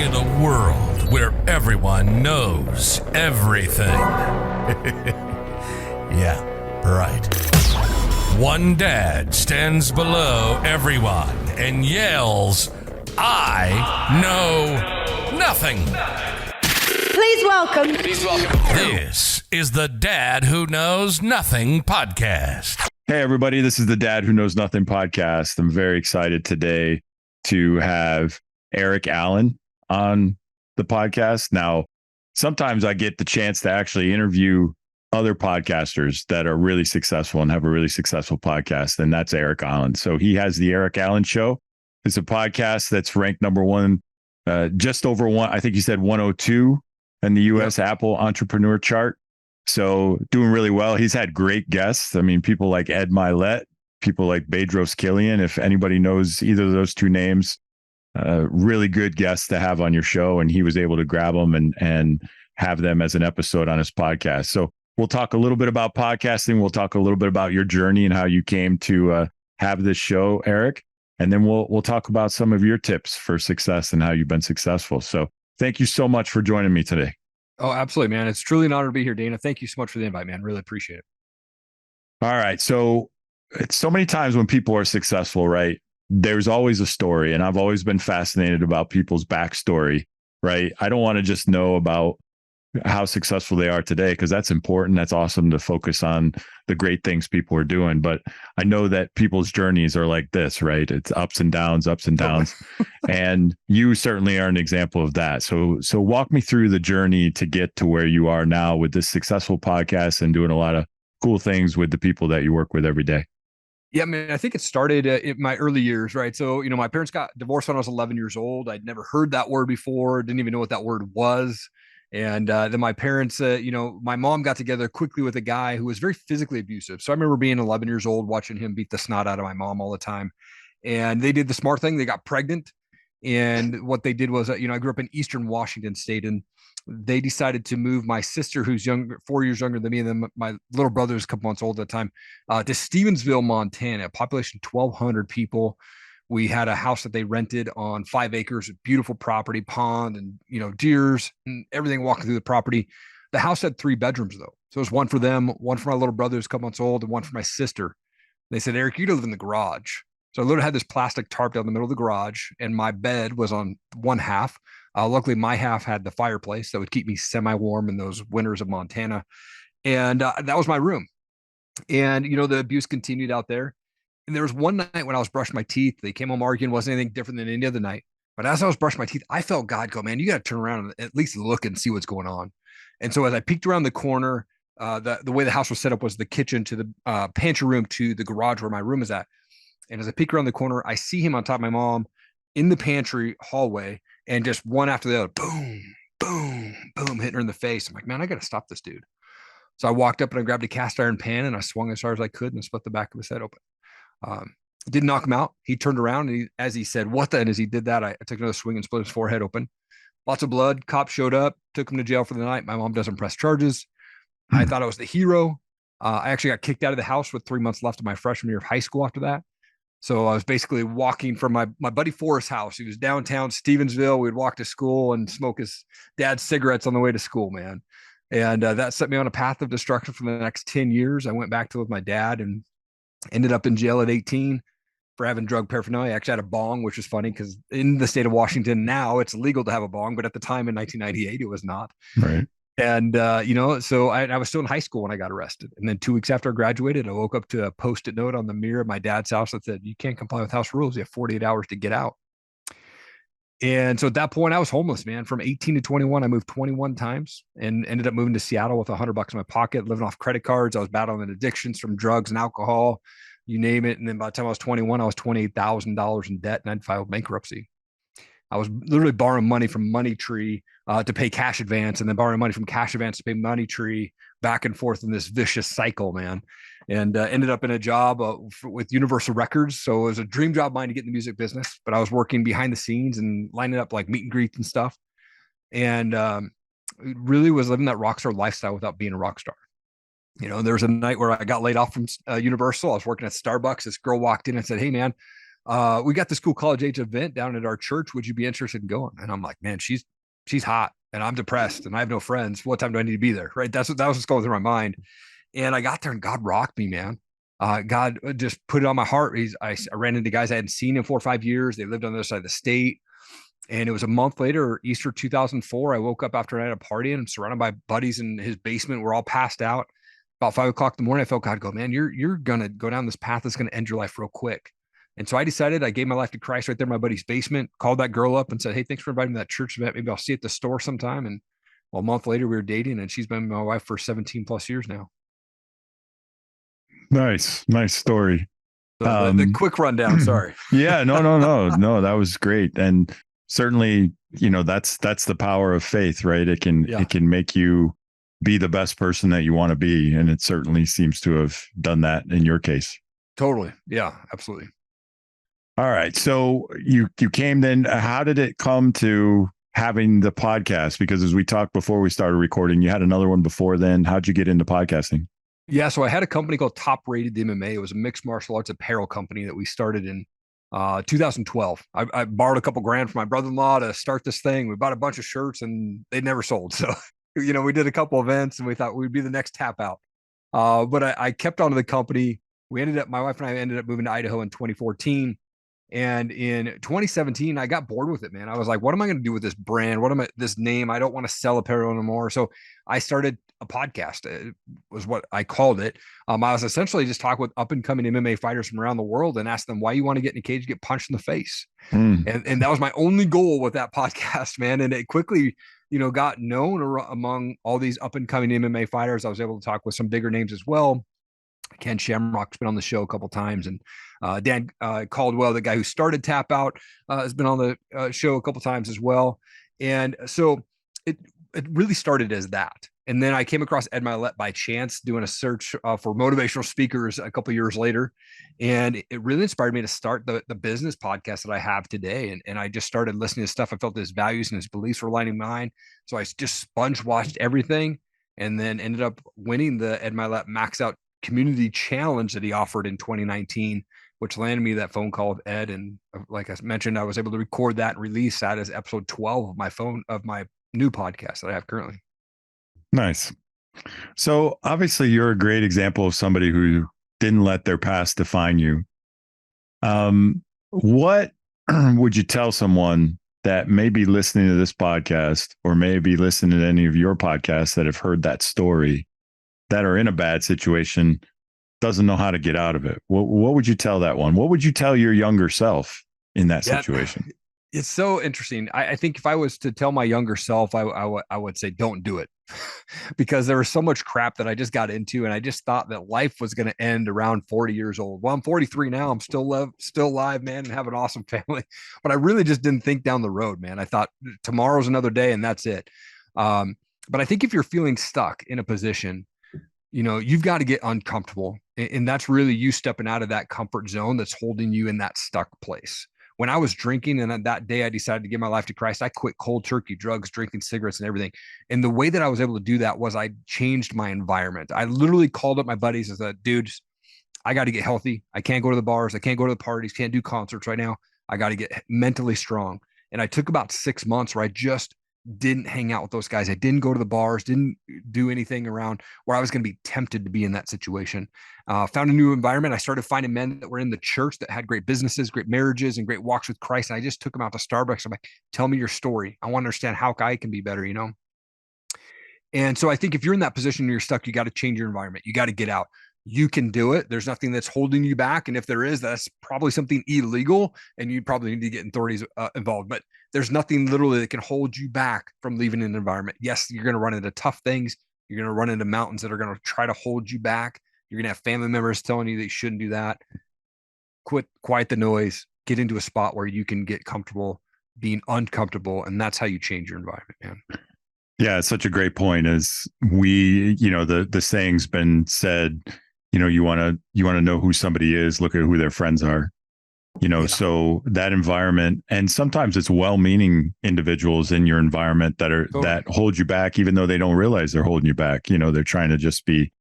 In a world where everyone knows everything. Yeah, right. One dad stands below everyone and yells, "I know nothing." Please welcome. This is the Dad Who Knows Nothing podcast. Hey, everybody. This is the Dad Who Knows Nothing podcast. I'm very excited today to have Erik Allen on the podcast. Now, sometimes I get the chance to actually interview other podcasters that are really successful and have a really successful podcast, and that's Erik Allen. So he has the Erik Allen Show. It's a podcast that's ranked number one, just over one. I think he said 102 in the U.S. Apple Entrepreneur Chart. So doing really well. He's had great guests. I mean, people like Ed Milet, people like Bedros Killian. If anybody knows either of those two names, really good guests to have on your show. And he was able to grab them and have them as an episode on his podcast. So we'll talk a little bit about podcasting. We'll talk a little bit about your journey and how you came to have this show, Erik. And then we'll talk about some of your tips for success and how you've been successful. So thank you so much for joining me today. Oh, absolutely, man. It's truly an honor to be here, Dana. Thank you so much for the invite, man. Really appreciate it. All right. So it's so many times when people are successful, right? There's always a story. And I've always been fascinated about people's backstory, right? I don't want to just know about how successful they are today, because that's important. That's awesome to focus on the great things people are doing. But I know that people's journeys are like this, right? It's ups and downs. And you certainly are an example of that. So walk me through the journey to get to where you are now with this successful podcast and doing a lot of cool things with the people that you work with every day. Yeah, man, I think it started in my early years, right? So, my parents got divorced when I was 11 years old. I'd never heard that word before, didn't even know what that word was. And then my parents, my mom got together quickly with a guy who was very physically abusive. So I remember being 11 years old, watching him beat the snot out of my mom all the time. And they did the smart thing. They got pregnant. And what they did was, I grew up in Eastern Washington State, and they decided to move my sister, who's 4 years younger than me, and then my little brother is a couple months old at the time, to Stevensville, Montana, population 1,200 people. We had a house that they rented on 5 acres, beautiful property, pond, and, deers and everything walking through the property. The house had 3 bedrooms though. So it was one for them, one for my little brother who's a couple months old, and one for my sister. They said, "Erik, you live in the garage." So I literally had this plastic tarp down the middle of the garage, and my bed was on one half. Luckily, my half had the fireplace that would keep me semi-warm in those winters of Montana. And that was my room. And, the abuse continued out there. And there was one night when I was brushing my teeth, they came home arguing, wasn't anything different than any other night. But as I was brushing my teeth, I felt God go, "Man, you got to turn around and at least look and see what's going on." And so as I peeked around the corner, the way the house was set up was the kitchen to the pantry room to the garage where my room is at. And as I peek around the corner, I see him on top of my mom in the pantry hallway, and just one after the other, boom, boom, boom, hitting her in the face. I'm like, "Man, I got to stop this dude." So I walked up and I grabbed a cast iron pan and I swung as hard as I could and split the back of his head open. Didn't knock him out. He turned around and as he said, "What the?" And as he did that, I took another swing and split his forehead open. Lots of blood. Cops showed up, took him to jail for the night. My mom doesn't press charges. I thought I was the hero. I actually got kicked out of the house with 3 months left of my freshman year of high school after that. So I was basically walking from my buddy Forrest's house. He was downtown Stevensville. We'd walk to school and smoke his dad's cigarettes on the way to school, man. And that set me on a path of destruction for the next 10 years. I went back to live with my dad and ended up in jail at 18 for having drug paraphernalia. I actually had a bong, which is funny because in the state of Washington now it's legal to have a bong, but at the time in 1998 it was not. Right. And so I was still in high school when I got arrested. And then 2 weeks after I graduated, I woke up to a Post-it note on the mirror of my dad's house that said, "You can't comply with house rules. You have 48 hours to get out." And so at that point I was homeless, man. From 18 to 21, I moved 21 times and ended up moving to Seattle with $100 in my pocket, living off credit cards. I was battling addictions from drugs and alcohol, you name it. And then by the time I was 21, I was $28,000 in debt and I'd filed bankruptcy. I was literally borrowing money from Money Tree to pay Cash Advance, and then borrowing money from Cash Advance to pay Money Tree, back and forth in this vicious cycle, man. And ended up in a job with Universal Records. So it was a dream job of mine to get in the music business, but I was working behind the scenes and lining up like meet and greets and stuff. And really was living that rock star lifestyle without being a rock star. There was a night where I got laid off from Universal. I was working at Starbucks. This girl walked in and said, "Hey, man, we got this cool college age event down at our church. Would you be interested in going? And I'm like, man, she's hot and I'm depressed and I have no friends. What time do I need to be there? Right. That was just going through my mind. And I got there and God rocked me, man. God just put it on my heart. I ran into guys I hadn't seen in 4 or 5 years. They lived on the other side of the state. And it was a month later, Easter 2004. I woke up after a night of partying and surrounded by buddies in his basement. We're all passed out. About 5 o'clock in the morning, I felt God go, man, you're going to go down this path that's going to end your life real quick. And so I decided, I gave my life to Christ right there in my buddy's basement, called that girl up and said, hey, thanks for inviting me to that church event. Maybe I'll see you at the store sometime. And well, a month later, we were dating, and she's been my wife for 17 plus years now. Nice story. So the quick rundown. Sorry. Yeah, no. That was great. And certainly, that's the power of faith, right? It can make you be the best person that you want to be. And it certainly seems to have done that in your case. Totally. Yeah, absolutely. All right. So you came then, how did it come to having the podcast? Because as we talked before we started recording, you had another one before then. How'd you get into podcasting? Yeah. So I had a company called Top Rated MMA. It was a mixed martial arts apparel company that we started in 2012. I borrowed a couple grand from my brother-in-law to start this thing. We bought a bunch of shirts and they never sold. So, we did a couple events and we thought we'd be the next Tap Out. But I kept on to the company. My wife and I ended up moving to Idaho in 2014. And in 2017, I got bored with it, man. I was like, what am I going to do with this brand? This name? I don't want to sell apparel anymore. So I started a podcast. It was what I called it. I was essentially just talking with up and coming MMA fighters from around the world and asked them why you want to get in a cage, get punched in the face. And that was my only goal with that podcast, man. And it quickly, got known among all these up and coming MMA fighters. I was able to talk with some bigger names as well. Ken Shamrock's been on the show a couple of times, and Dan Caldwell, the guy who started Tap Out, has been on the show a couple of times as well. And so it really started as that. And then I came across Ed Mylett by chance doing a search for motivational speakers a couple of years later. And it really inspired me to start the business podcast that I have today. And I just started listening to stuff. I felt his values and his beliefs were aligning mine. So I just sponge watched everything and then ended up winning the Ed Mylett Max Out Community Challenge that he offered in 2019, which landed me that phone call with Ed. And like I mentioned, I was able to record that and release that as episode 12 of my new podcast that I have currently. Nice. So obviously you're a great example of somebody who didn't let their past define you. What would you tell someone that may be listening to this podcast or may be listening to any of your podcasts that have heard that story, that are in a bad situation, doesn't know how to get out of it? What would you tell that one? What would you tell your younger self in that situation? It's so interesting. I think if I was to tell my younger self, I would say, don't do it, because there was so much crap that I just got into. And I just thought that life was going to end around 40 years old. Well, I'm 43 now. I'm still alive, man, and have an awesome family. But I really just didn't think down the road, man. I thought tomorrow's another day and that's it. But I think if you're feeling stuck in a position, you've got to get uncomfortable. And that's really you stepping out of that comfort zone that's holding you in that stuck place. When I was drinking and that day I decided to give my life to Christ, I quit cold turkey, drugs, drinking, cigarettes, and everything. And the way that I was able to do that was I changed my environment. I literally called up my buddies and said, dudes, I got to get healthy. I can't go to the bars. I can't go to the parties. Can't do concerts right now. I got to get mentally strong. And I took about 6 months where I just didn't hang out with those guys. I didn't go to the bars, didn't do anything around where I was going to be tempted to be in that situation. Found a new environment. I started finding men that were in the church that had great businesses, great marriages, and great walks with Christ. And I just took them out to Starbucks. I'm like, tell me your story. I want to understand how I can be better, And so I think if you're in that position and you're stuck, you got to change your environment. You got to get out. You can do it. There's nothing that's holding you back. And if there is, that's probably something illegal and you probably need to get authorities involved. But there's nothing literally that can hold you back from leaving an environment. Yes, you're going to run into tough things. You're going to run into mountains that are going to try to hold you back. You're going to have family members telling you that you shouldn't do that. Quiet the noise, get into a spot where you can get comfortable being uncomfortable. And that's how you change your environment, man. Yeah, it's such a great point. As we, the saying's been said, you want to know who somebody is, look at who their friends are. So that environment, and sometimes it's well-meaning individuals in your environment that hold you back, even though they don't realize they're holding you back. They're trying to just be,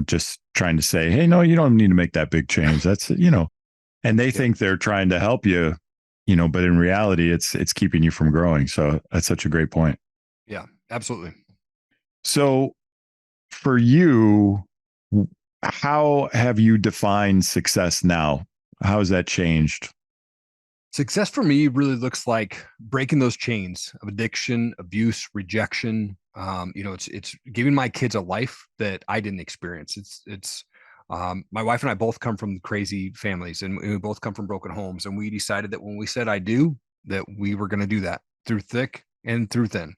just trying to say, hey, no, you don't need to make that big change. That's, And they think they're trying to help you, but in reality, it's keeping you from growing. So that's such a great point. Yeah, absolutely. So for you, how have you defined success now? How has that changed? Success for me really looks like breaking those chains of addiction, abuse, rejection. It's giving my kids a life that I didn't experience. My wife and I both come from crazy families, and we both come from broken homes. And we decided that when we said I do, that we were going to do that through thick and through thin.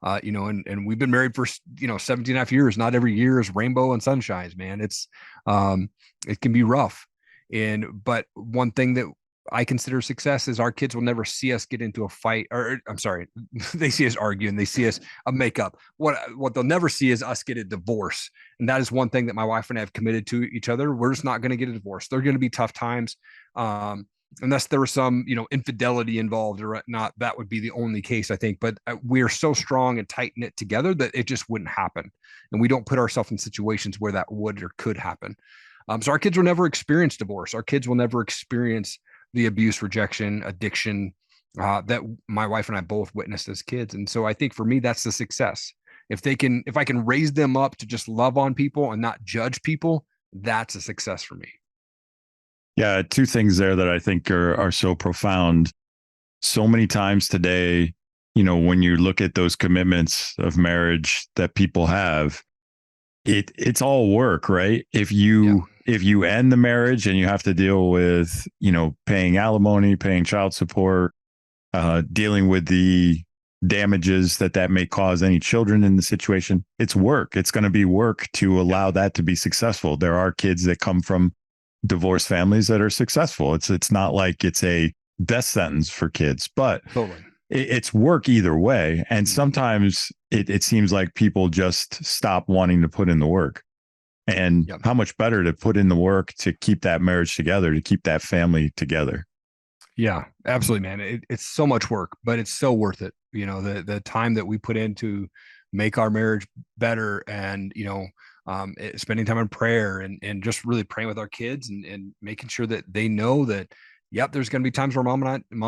And we've been married for 17 and a half years. Not every year is rainbow and sunshines, man. It can be rough. But one thing that I consider success is our kids will never see us get into a fight, or I'm sorry, they see us argue and they see us make up. What they'll never see is us get a divorce. And that is one thing that my wife and I have committed to each other. We're just not going to get a divorce. They're going to be tough times. Unless there was some, infidelity involved or not, that would be the only case, I think. But we're so strong and tight knit together that it just wouldn't happen. And we don't put ourselves in situations where that would or could happen. So our kids will never experience divorce. Our kids will never experience the abuse, rejection, addiction that my wife and I both witnessed as kids. And so I think for me, that's the success. If I can raise them up to just love on people and not judge people, that's a success for me. Yeah, two things there that I think are so profound. So many times today, when you look at those commitments of marriage that people have, it's all work, right? If you end the marriage and you have to deal with, paying alimony, paying child support, dealing with the damages that may cause any children in the situation, it's work. It's going to be work to allow that to be successful. There are kids that come from divorced families that are successful. It's not like it's a death sentence for kids, but totally. It's work either way. And sometimes it seems like people just stop wanting to put in the work. And how much better to put in the work to keep that marriage together, to keep that family together. Yeah, absolutely, man. It's so much work, but it's so worth it. The time that we put in to make our marriage better, and spending time in prayer and just really praying with our kids and making sure that they know that, yep, there's going to be times where mom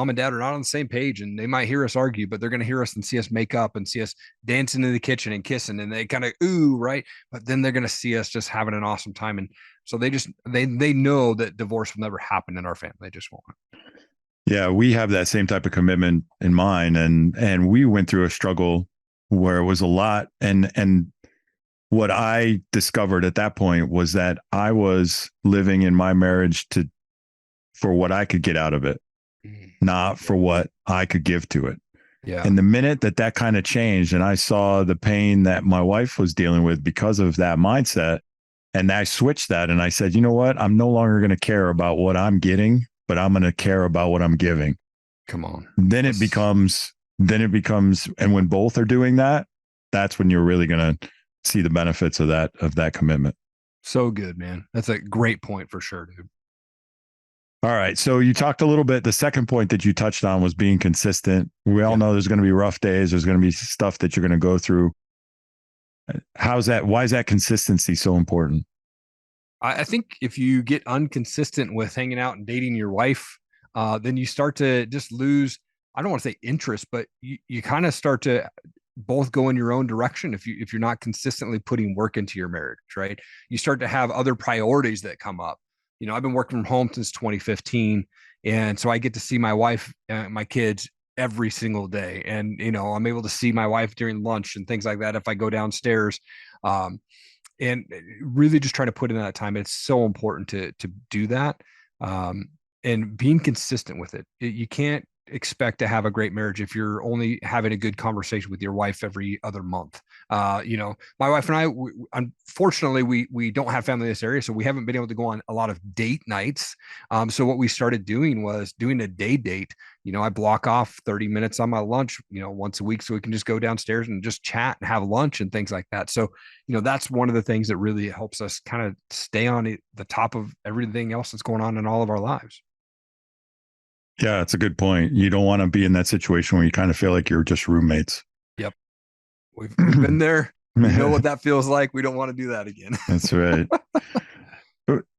and dad are not on the same page, and they might hear us argue, but they're going to hear us and see us make up and see us dancing in the kitchen and kissing, and they kind of, ooh, right. But then they're going to see us just having an awesome time. And so they know that divorce will never happen in our family. They just won't. Yeah, we have that same type of commitment in mind. And we went through a struggle where it was a lot. And what I discovered at that point was that I was living in my marriage for what I could get out of it, not for what I could give to it. Yeah. And the minute that kind of changed, and I saw the pain that my wife was dealing with because of that mindset, and I switched that and I said, you know what? I'm no longer going to care about what I'm getting, but I'm going to care about what I'm giving. Come on. Then it becomes, and when both are doing that, that's when you're really going to see the benefits of that commitment. So good, man. That's a great point for sure, dude. All right. So you talked a little bit. The second point that you touched on was being consistent. We all know there's going to be rough days. There's going to be stuff that you're going to go through. Why is that consistency so important? I think if you get inconsistent with hanging out and dating your wife, then you start to just lose, I don't want to say interest, but you kind of start to both go in your own direction. If you're not consistently putting work into your marriage, right? You start to have other priorities that come up. I've been working from home since 2015. And so I get to see my wife and my kids every single day. And, I'm able to see my wife during lunch and things like that if I go downstairs. And really just trying to put in that time. It's so important to do that. And being consistent with it. You can't expect to have a great marriage if you're only having a good conversation with your wife every other month. My wife and I, unfortunately, we don't have family in this area, so we haven't been able to go on a lot of date nights. So what we started doing was doing a day date. I block off 30 minutes on my lunch, once a week, so we can just go downstairs and just chat and have lunch and things like that. So, that's one of the things that really helps us kind of stay on the top of everything else that's going on in all of our lives. Yeah, that's a good point. You don't want to be in that situation where you kind of feel like you're just roommates. Yep. We've been there. We know what that feels like. We don't want to do that again. That's right.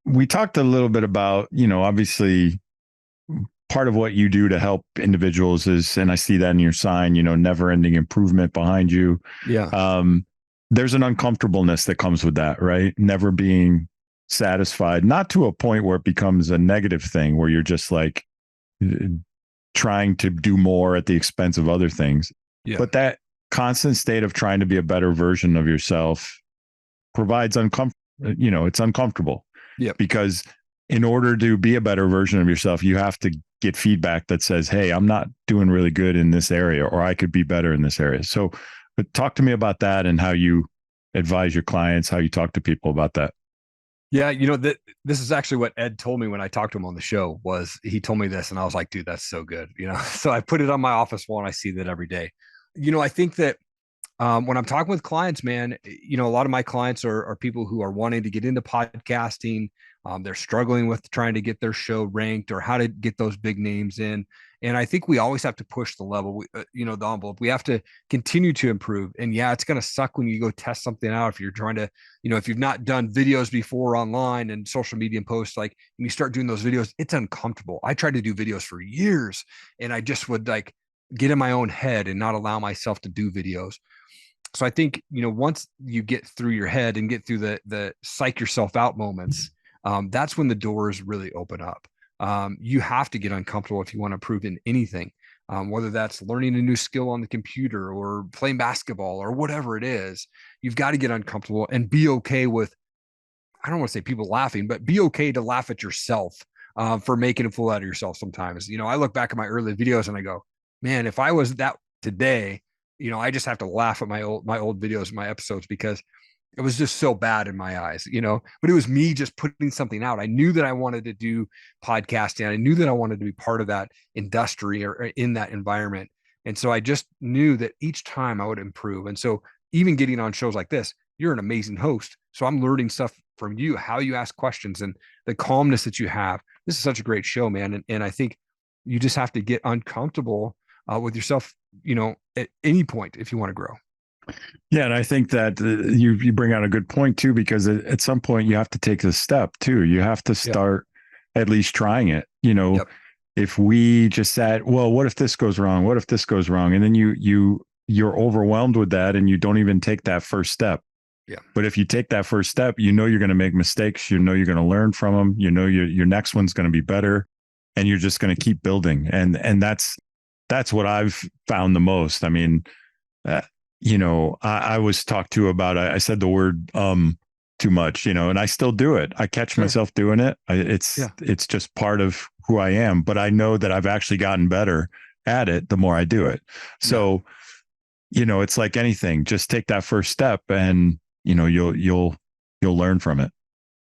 We talked a little bit about, obviously part of what you do to help individuals is, and I see that in your sign, never ending improvement behind you. Yeah. There's an uncomfortableness that comes with that, right? Never being satisfied, not to a point where it becomes a negative thing where you're just like trying to do more at the expense of other things. Yeah. But that constant state of trying to be a better version of yourself provides it's uncomfortable. Yeah. Because in order to be a better version of yourself, you have to get feedback that says, hey, I'm not doing really good in this area, or I could be better in this area. So, but talk to me about that and how you advise your clients, how you talk to people about that. Yeah, this is actually what Ed told me when I talked to him on the show. Was he told me this, and I was like, dude, that's so good. So I put it on my office wall, and I see that every day. I think that when I'm talking with clients, man, a lot of my clients are people who are wanting to get into podcasting. They're struggling with trying to get their show ranked or how to get those big names in. And I think we always have to push the level, the envelope. We have to continue to improve. And yeah, it's going to suck when you go test something out. If you're trying to, if you've not done videos before online and social media and posts, like when you start doing those videos, it's uncomfortable. I tried to do videos for years and I just would like get in my own head and not allow myself to do videos. So I think, once you get through your head and get through the psych yourself out moments, that's when the doors really open up. You have to get uncomfortable if you want to improve in anything, whether that's learning a new skill on the computer or playing basketball or whatever it is. You've got to get uncomfortable and be okay with, I don't want to say people laughing, but be okay to laugh at yourself for making a fool out of yourself sometimes. I look back at my early videos and I go, man, if I was that today, I just have to laugh at my old videos, my episodes, because it was just so bad in my eyes, but it was me just putting something out. I knew that I wanted to do podcasting. I knew that I wanted to be part of that industry or in that environment. And so I just knew that each time I would improve. And so even getting on shows like this, you're an amazing host. So I'm learning stuff from you, how you ask questions and the calmness that you have. This is such a great show, man. And I think you just have to get uncomfortable with yourself, at any point if you want to grow. Yeah. And I think that you bring out a good point too, because at some point you have to take the step too. You have to start at least trying it. Yep. If we just said, well, what if this goes wrong? What if this goes wrong? And then you're overwhelmed with that and you don't even take that first step. Yeah. But if you take that first step, you're going to make mistakes. You're going to learn from them. Your next one's going to be better, and you're just going to keep building. And that's what I've found the most. I mean, I was talked to about, I said the word, too much, and I still do it. I catch myself doing it. It's just part of who I am, but I know that I've actually gotten better at it the more I do it. So, it's like anything, just take that first step and, you'll learn from it.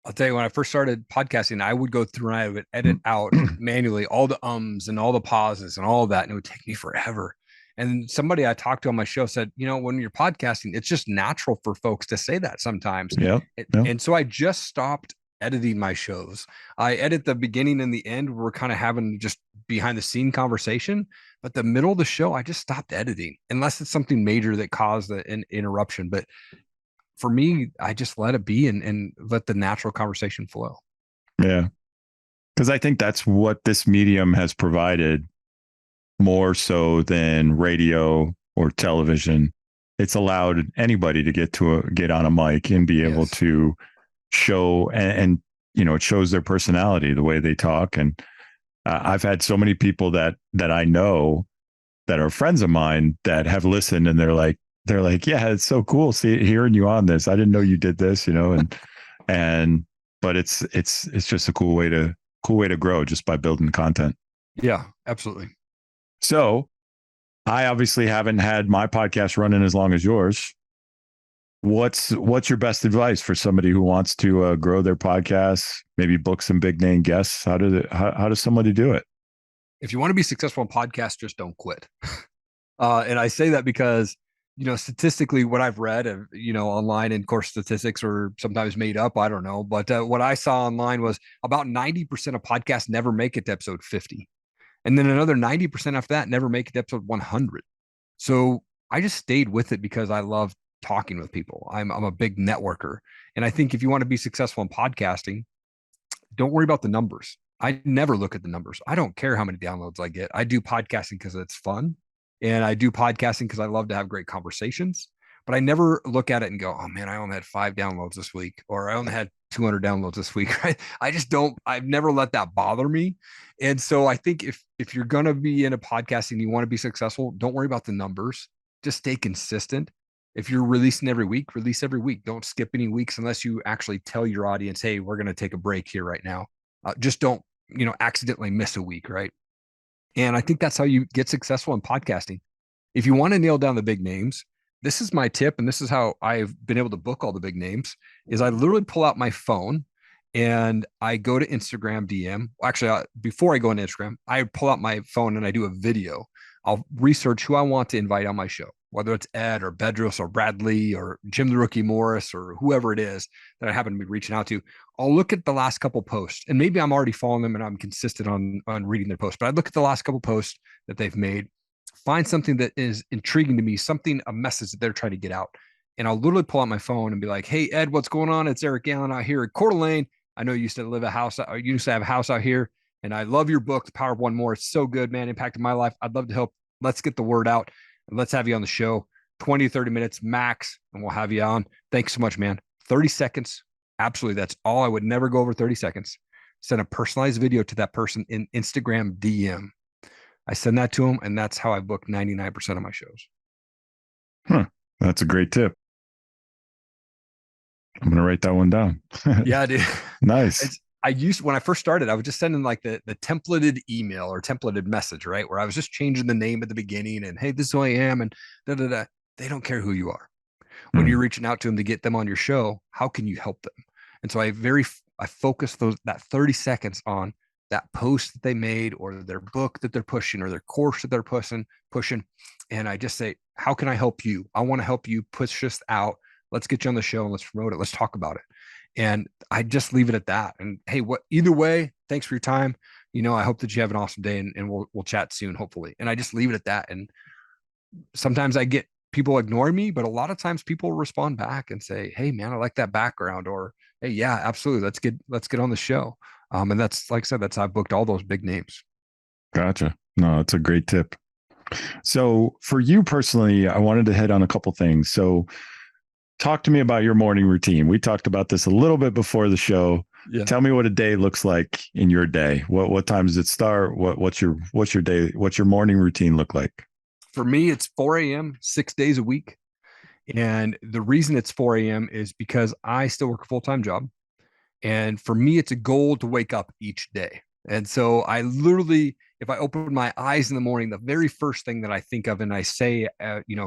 I'll tell you, when I first started podcasting, I would go through and I would edit out manually all the ums and all the pauses and all of that. And it would take me forever. And somebody I talked to on my show said, when you're podcasting, it's just natural for folks to say that sometimes. Yeah. And so I just stopped editing my shows. I edit the beginning and the end. We're kind of having just behind the scene conversation, but the middle of the show, I just stopped editing unless it's something major that caused an interruption. But for me, I just let it be and let the natural conversation flow. Yeah. Because I think that's what this medium has provided more so than radio or television. It's allowed anybody to get on a mic and be able to show and it shows their personality, the way they talk. And I've had so many people that I know that are friends of mine that have listened, and they're like, yeah, it's so cool hearing you on this. I didn't know you did this, but it's just a cool way to grow just by building content. Yeah, absolutely. So I obviously haven't had my podcast running as long as yours. What's your best advice for somebody who wants to grow their podcast, maybe book some big name guests? How does somebody do it? If you want to be successful in podcasts, just don't quit. And I say that because, statistically, what I've read, online, and of course, statistics are sometimes made up. I don't know. But what I saw online was about 90% of podcasts never make it to episode 50. And then another 90% after that never make it to episode 100. So I just stayed with it because I love talking with people. I'm a big networker. And I think if you want to be successful in podcasting, don't worry about the numbers. I never look at the numbers. I don't care how many downloads I get. I do podcasting because it's fun. And I do podcasting because I love to have great conversations. But I never look at it and go, oh man, I only had 5 downloads this week, or I only had 200 downloads this week. Right? I just don't, I've never let that bother me. And so I think if you're going to be in a podcasting, you want to be successful, don't worry about the numbers. Just stay consistent. If you're releasing every week, release every week. Don't skip any weeks unless you actually tell your audience, hey, we're going to take a break here right now. Just don't, accidentally miss a week. Right. And I think that's how you get successful in podcasting. If you want to nail down the big names, this is my tip. And this is how I've been able to book all the big names is I literally pull out my phone and I go to Instagram DM. Actually, before I go into Instagram, I pull out my phone and I do a video. I'll research who I want to invite on my show, whether it's Ed or Bedros or Bradley or Jim the Rookie Morris or whoever it is that I happen to be reaching out to. I'll look at the last couple posts, and maybe I'm already following them and I'm consistent on reading their posts, but I look at the last couple posts that they've made, find something that is intriguing to me, a message that they're trying to get out. And I'll literally pull out my phone and be like, hey, Ed, what's going on? It's Erik Allen out here at Coeur d'Alene. I know you used to have a house out here, and I love your book, The Power of One More. It's so good, man. Impacted my life. I'd love to help. Let's get the word out and let's have you on the show. 20, 30 minutes max, and we'll have you on. Thanks so much, man. 30 seconds. Absolutely. That's all. I would never go over 30 seconds. Send a personalized video to that person in Instagram DM. I send that to them, and that's how I book 99% of my shows. That's a great tip. I'm going to write that one down. Yeah, dude. Nice. When I first started, I was just sending like the templated email or templated message, right? Where I was just changing the name at the beginning and, hey, this is who I am. And da, da, da. They don't care who you are. When you're reaching out to them to get them on your show, how can you help them? And so I focus that 30 seconds on that post that they made or their book that they're pushing or their course that they're pushing. And I just say, how can I help you? I want to help you push this out. Let's get you on the show and let's promote it. Let's talk about it. And I just leave it at that. And hey, either way, thanks for your time. I hope that you have an awesome day and we'll chat soon, hopefully. And I just leave it at that. And sometimes I get people ignoring me, but a lot of times people respond back and say, hey man, I like that background, or, hey, yeah, absolutely. Let's get on the show. And that's, like I said, that's how I booked all those big names. Gotcha. No, that's a great tip. So for you personally, I wanted to hit on a couple things. So talk to me about your morning routine. We talked about this a little bit before the show. Yeah. Tell me what a day looks like in your day. What time does it start? What's your morning routine look like? For me, it's 4 a.m., 6 days a week. And the reason it's 4 a.m. is because I still work a full-time job. And for me, it's a goal to wake up each day. And so I literally, if I open my eyes in the morning, the very first thing that I think of and I say,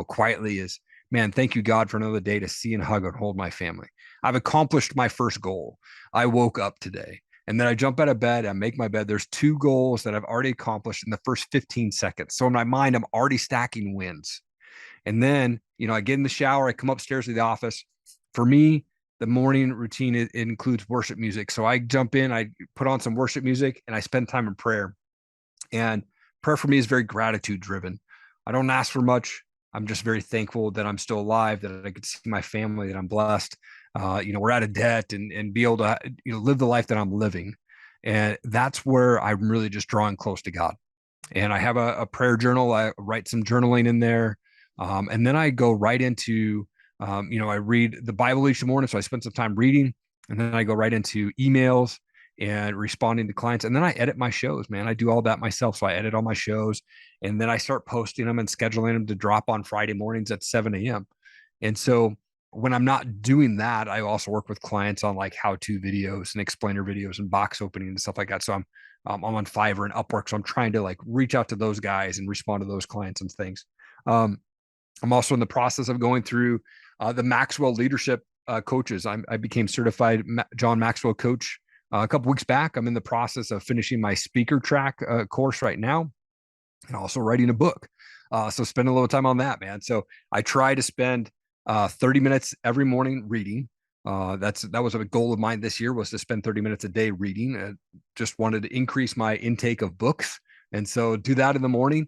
quietly is, man, thank you, God, for another day to see and hug and hold my family. I've accomplished my first goal. I woke up today. And then I jump out of bed, I make my bed. There's 2 goals that I've already accomplished in the first 15 seconds. So in my mind, I'm already stacking wins. And then, I get in the shower, I come upstairs to the office. For me, the morning routine, it includes worship music. So I jump in, I put on some worship music, and I spend time in prayer. And prayer for me is very gratitude driven. I don't ask for much. I'm just very thankful that I'm still alive, that I could see my family, that I'm blessed. We're out of debt and be able to, live the life that I'm living. And that's where I'm really just drawing close to God. And I have a prayer journal. I write some journaling in there. And then I go right into, I read the Bible each morning. So I spend some time reading, and then I go right into emails and responding to clients. And then I edit my shows, man. I do all that myself. So I edit all my shows, and then I start posting them and scheduling them to drop on Friday mornings at 7 a.m. And so when I'm not doing that, I also work with clients on like how-to videos and explainer videos and box opening and stuff like that. So I'm on Fiverr and Upwork. So I'm trying to like reach out to those guys and respond to those clients and things. I'm also in the process of going through the Maxwell leadership coaches. I became certified John Maxwell coach a couple weeks back. I'm in the process of finishing my speaker track course right now, and also writing a book. So spend a little time on that, man. So I try to spend 30 minutes every morning reading. That was a goal of mine this year, was to spend 30 minutes a day reading. Just wanted to increase my intake of books. And so do that in the morning.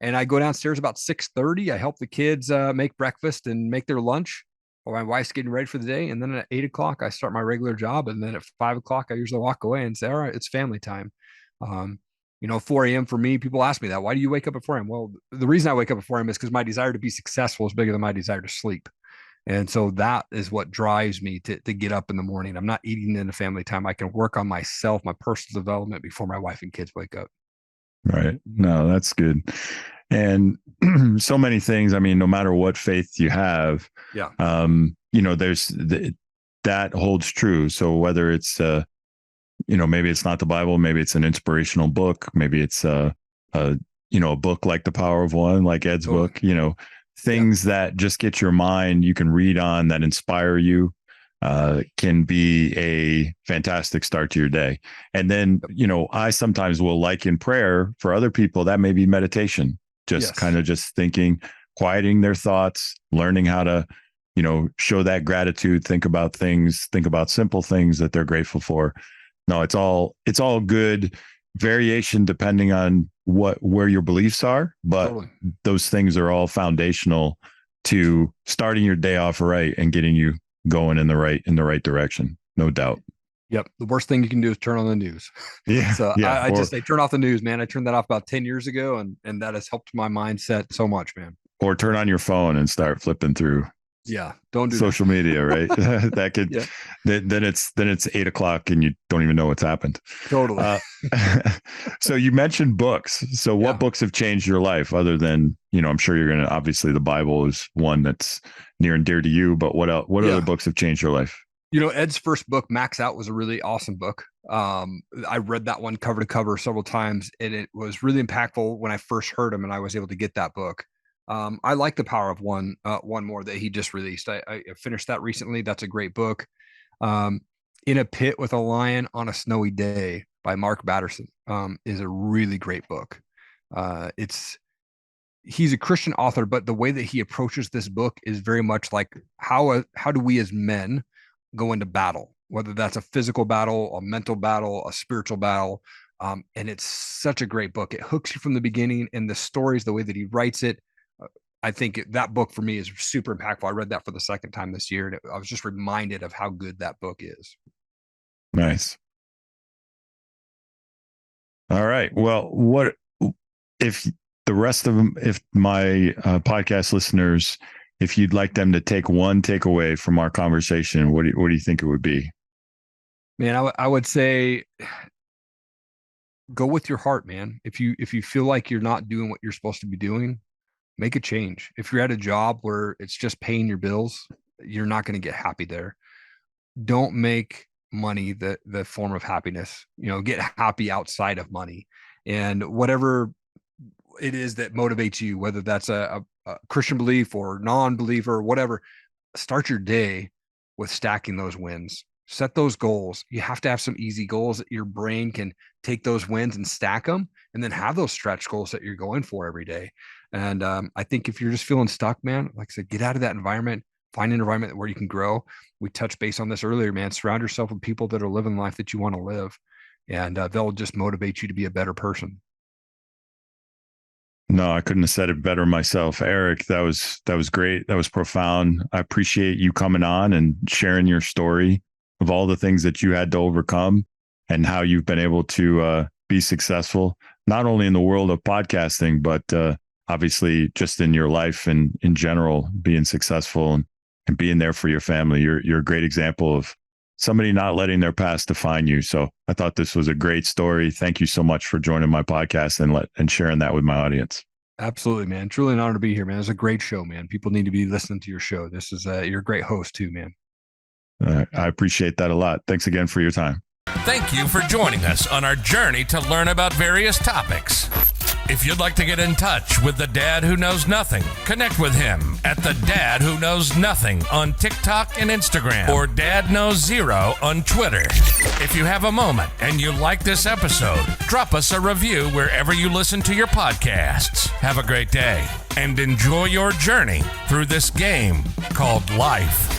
And I go downstairs about 6:30. I help the kids make breakfast and make their lunch, or my wife's getting ready for the day. And then at 8 o'clock, I start my regular job. And then at 5 o'clock, I usually walk away and say, all right, it's family time. 4 a.m. for me, people ask me that. Why do you wake up at 4 a.m.? Well, the reason I wake up at 4 a.m. is because my desire to be successful is bigger than my desire to sleep. And so that is what drives me to get up in the morning. I'm not eating into family time. I can work on myself, my personal development before my wife and kids wake up. Right. No, that's good. And so many things, I mean, no matter what faith you have, Yeah. That holds true. So whether it's, maybe it's not the Bible, maybe it's an inspirational book, maybe it's a book like The Power of One, like Ed's book, things that just get your mind, you can read on, that inspire you, can be a fantastic start to your day. And then, I sometimes will liken prayer for other people. That may be meditation, just kind of just thinking, quieting their thoughts, learning how to, show that gratitude, think about simple things that they're grateful for. No, it's all good variation depending on where your beliefs are, but totally. Those things are all foundational to starting your day off right and getting you going in the right direction. No doubt. Yep. The worst thing you can do is turn on the news. Yeah. So yeah, I just say turn off the news, man. I turned that off about 10 years ago, and that has helped my mindset so much, man. Or turn on your phone and start flipping through. Yeah, don't do social media, right? That could then it's 8:00 and you don't even know what's happened. Totally. So you mentioned books. So what books have changed your life other than, I'm sure you're obviously the Bible is one that's near and dear to you, but what else, what other books have changed your life? Ed's first book, Max Out, was a really awesome book. I read that one cover to cover several times, and it was really impactful when I first heard him and I was able to get that book. I like The Power of One more that he just released. I finished that recently. That's a great book. In a Pit with a Lion on a Snowy Day by Mark Batterson is a really great book. He's a Christian author, but the way that he approaches this book is very much like how do we as men go into battle, whether that's a physical battle, a mental battle, a spiritual battle. And it's such a great book. It hooks you from the beginning, and the stories, the way that he writes it. I think that book for me is super impactful. I read that for the second time this year, and I was just reminded of how good that book is. Nice. All right. Well, what if the rest of them, if my podcast listeners, if you'd like them to take one takeaway from our conversation, what do you think it would be? Man, I would say go with your heart, man. If you feel like you're not doing what you're supposed to be doing, make a change. If you're at a job where it's just paying your bills, you're not going to get happy there. Don't make money the form of happiness. Get happy outside of money, and whatever it is that motivates you, whether that's a Christian belief or non-believer or whatever, start your day with stacking those wins. Set those goals. You have to have some easy goals that your brain can take those wins and stack them, and then have those stretch goals that you're going for every day. And I think if you're just feeling stuck, man, like I said, get out of that environment, find an environment where you can grow. We touched base on this earlier, man. Surround yourself with people that are living the life that you want to live, and they'll just motivate you to be a better person. No, I couldn't have said it better myself. Erik, that was great. That was profound. I appreciate you coming on and sharing your story of all the things that you had to overcome and how you've been able to be successful, not only in the world of podcasting, but obviously just in your life and in general, being successful and being there for your family. You're a great example of somebody not letting their past define you. So I thought this was a great story. Thank you so much for joining my podcast and sharing that with my audience. Absolutely, man. Truly an honor to be here, man. It's a great show, man. People need to be listening to your show. This is you're a great host too, man. I appreciate that a lot. Thanks again for your time. Thank you for joining us on our journey to learn about various topics. If you'd like to get in touch with the Dad Who Knows Nothing, connect with him at the Dad Who Knows Nothing on TikTok and Instagram, or Dad Knows Zero on Twitter. If you have a moment and you like this episode, drop us a review wherever you listen to your podcasts. Have a great day and enjoy your journey through this game called life.